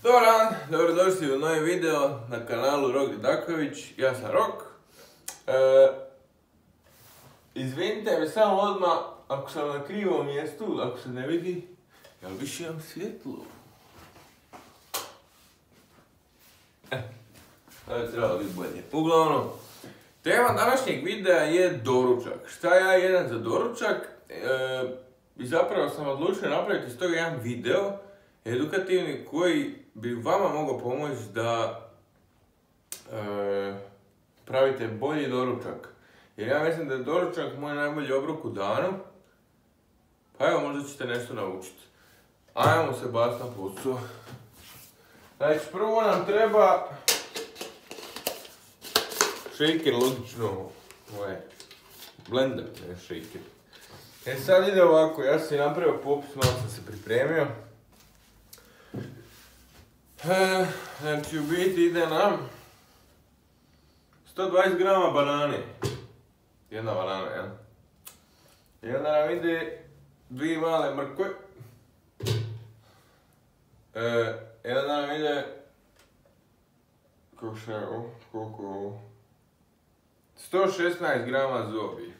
Dobar dan, dobrodošli u novi video na kanalu Rok Didaković, ja sam Rok. Izvinite me samo odmah ako sam na krivom mjestu, ako se ne vidi, jel više imam svjetlo? To je trebalo biti bolje. Uglavnom, tema današnjeg videa je doručak. Šta ja jedem za doručak? I zapravo sam odlučio napraviti iz toga jedan video edukativni koji bi vama mogao pomoći da pravite bolji doručak. Jer ja mislim da je doručak moj najbolji obrok u danu. Pa evo, možda ćete nešto naučiti. Ajmo se baciti na posao. Znači, prvo nam treba shaker, logično, blender, ne shaker. Sad ide ovako, ja sam si napravio popis, malo sam se pripremio. Znači, u biti ide nam 120 grama banane. Jedna banana, jel? I onda nam ide 2 male mrkve. I onda nam ide... koliko? 116 grama zobi.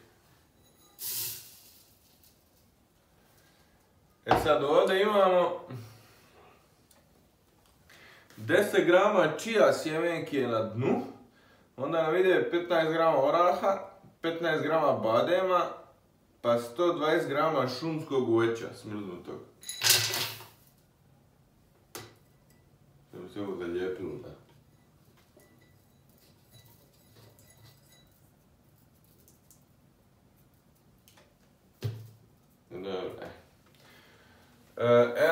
Sad ovdje imamo 10 grama čija sjemenke na dnu, onda nam ide 15 grama oraha, 15 grama badema, pa 120 grama šumskog voća smrznutog. Da bi se ovo zalijepilo, da. Dobro,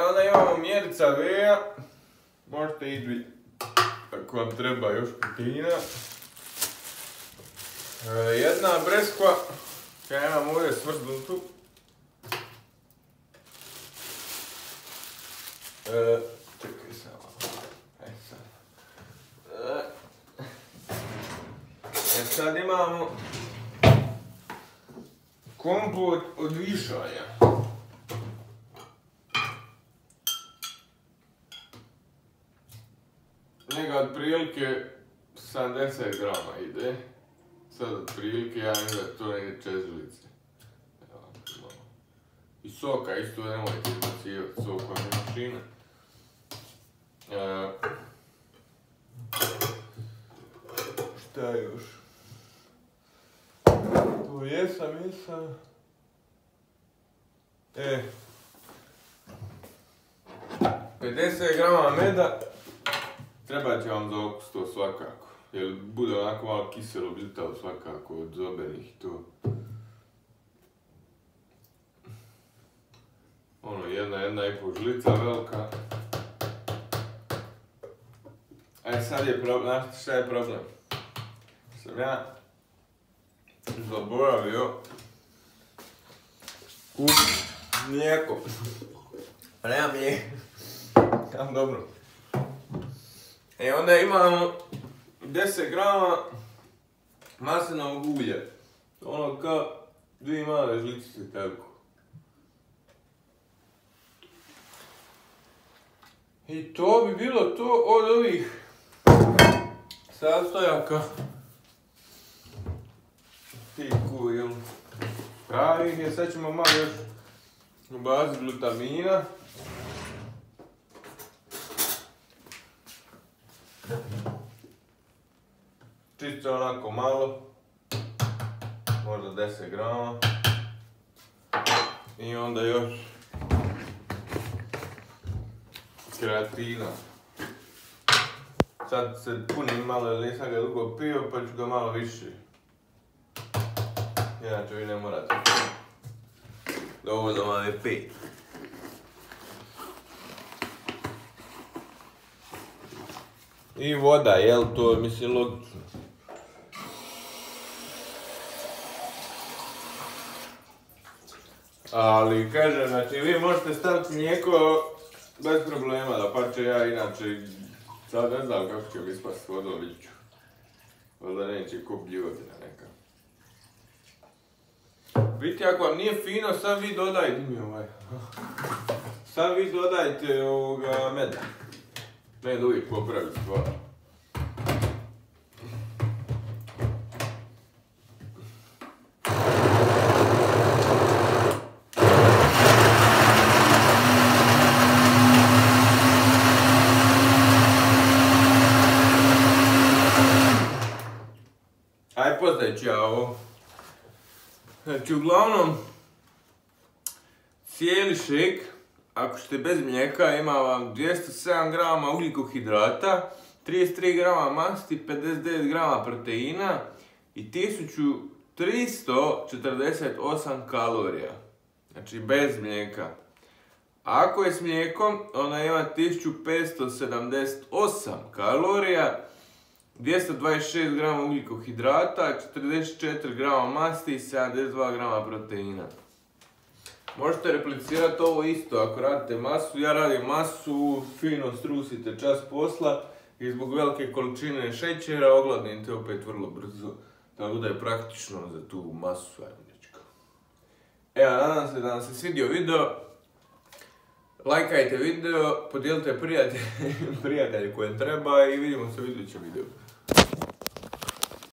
onda imamo mjerica veja. Možete ići ako vam treba još proteina. Jedna breskva, ja imam ovdje smrznutu. Čekaj samo. Sad imamo kompot od višanja. Njega otprilike 70 grama ide. Sad otprilike ja mislim da to negdje 4 žlice. I soka isto, nemojte izbacivati soka iz mašine. Šta još? To jesam. 50 grama meda. Treba će vam za okus to svakako, jer bude onako malo kiselo, blitavo svakako od zobenih to. Ono, jedna i pol žlica velika. Sad je problem, znaš šta je problem? Sam ja zaboravio kupiti mlijeko. Pa nema mlijeka. Dobro. Onda imamo 10 grama maslinovog ulja. Ono kao 2 male žličice tako. I to bi bilo to od ovih sastojaka. Tiku, jel? Pravih je, sad ćemo malo još ubaciti glutamina. Čisto onako malo, možda 10 grama. I onda još kreatina. Sad se punim malo jer nisam ga dugo pio pa ću ga malo više. Inače vi ne morate. Dovoljno vam je 5. I voda, jel to mislim logično. Ali kažem, znači vi možete staviti mlijeko bez problema, da pa će ja inače sad ne znam kako će mi ispast vodom, vidit ću. Valjda neće ko bljivotina neka. Vidite, ako vam nije fino, sad vi dodajte mi sad vi dodajte ovoga meda. Ne da uvijek popravi stvar. Aj pozdaj ovo. Znači uglavnom, cijeli shake, ako ćete bez mlijeka, ima vam 207 grama ugljikohidrata, 33 grama masti, 59 grama proteina i 1348 kalorija. Znači bez mlijeka. Ako je s mlijekom, ona ima 1578 kalorija, 226 grama ugljikohidrata, 44 grama masti i 72 grama proteina. Možete replicirati ovo isto ako radite masu. Ja radim masu, fino strusite čas posla i zbog velike količine šećera ogladnite opet vrlo brzo. Tako da je praktično za tu masu. Evo, nadam se da vam se svidio video. Lajkajte video, podijelite prijatelji koje treba i vidimo se u idućem videu.